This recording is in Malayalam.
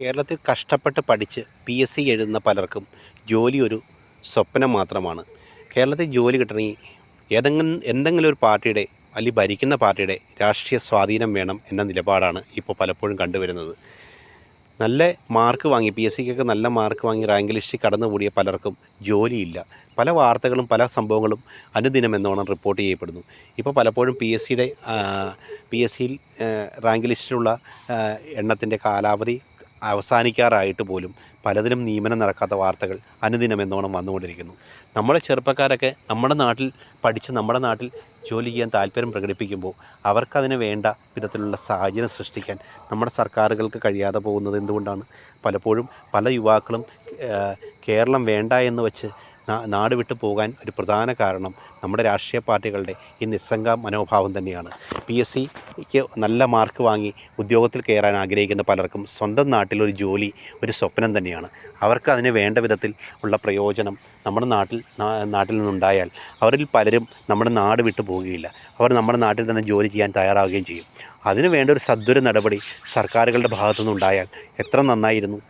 കേരളത്തിൽ കഷ്ടപ്പെട്ട് പഠിച്ച് PSC എഴുതുന്ന പലർക്കും ജോലി ഒരു സ്വപ്നം മാത്രമാണ്. കേരളത്തിൽ ജോലി കിട്ടണമെങ്കിൽ എന്തെങ്കിലും ഒരു പാർട്ടിയുടെ അല്ലെങ്കിൽ ഭരിക്കുന്ന പാർട്ടിയുടെ രാഷ്ട്രീയ സ്വാധീനം വേണം എന്ന നിലപാടാണ് ഇപ്പോൾ പലപ്പോഴും കണ്ടുവരുന്നത്. നല്ല മാർക്ക് വാങ്ങി PSCക്കൊക്കെ നല്ല മാർക്ക് വാങ്ങി റാങ്ക് ലിസ്റ്റിൽ കടന്നുകൂടിയ പലർക്കും ജോലിയില്ല. പല വാർത്തകളും പല സംഭവങ്ങളും അനുദിനം എന്നോണം റിപ്പോർട്ട് ചെയ്യപ്പെടുന്നു. ഇപ്പോൾ പലപ്പോഴും PSCയിൽ റാങ്ക് ലിസ്റ്റിലുള്ള എണ്ണത്തിൻ്റെ കാലാവധി അവസാനിക്കാറായിട്ട് പോലും പലതിനും നിയമനം നടക്കാത്ത വാർത്തകൾ അനുദിനം എന്നോണം വന്നുകൊണ്ടിരിക്കുന്നു. നമ്മുടെ ചെറുപ്പക്കാരൊക്കെ നമ്മുടെ നാട്ടിൽ പഠിച്ച് നമ്മുടെ നാട്ടിൽ ജോലി ചെയ്യാൻ താല്പര്യം പ്രകടിപ്പിക്കുമ്പോൾ അവർക്കതിന് വേണ്ട വിധത്തിലുള്ള സാഹചര്യം സൃഷ്ടിക്കാൻ നമ്മുടെ സർക്കാരുകൾക്ക് കഴിയാതെ പോകുന്നത് എന്തുകൊണ്ടാണ്? പലപ്പോഴും പല യുവാക്കളും കേരളം വേണ്ട എന്ന് വെച്ച് നാട് വിട്ടു പോകാൻ ഒരു പ്രധാന കാരണം നമ്മുടെ രാഷ്ട്രീയ പാർട്ടികളുടെ ഈ നിസ്സംഗ മനോഭാവം തന്നെയാണ്. PSCക്ക് നല്ല മാർക്ക് വാങ്ങി ഉദ്യോഗത്തിൽ കയറാൻ ആഗ്രഹിക്കുന്ന പലർക്കും സ്വന്തം നാട്ടിലൊരു ജോലി ഒരു സ്വപ്നം തന്നെയാണ്. അവർക്ക് അതിന് വേണ്ട വിധത്തിൽ ഉള്ള പ്രയോജനം നമ്മുടെ നാട്ടിൽ നിന്നുണ്ടായാൽ അവരിൽ പലരും നമ്മുടെ നാട് വിട്ടു പോവുകയില്ല. അവർ നമ്മുടെ നാട്ടിൽ തന്നെ ജോലി ചെയ്യാൻ തയ്യാറാവുകയും ചെയ്യും. അതിനു വേണ്ട ഒരു സത്വര നടപടി സർക്കാരുകളുടെ ഭാഗത്തു നിന്നുണ്ടായാൽ എത്ര നന്നായിരുന്നു.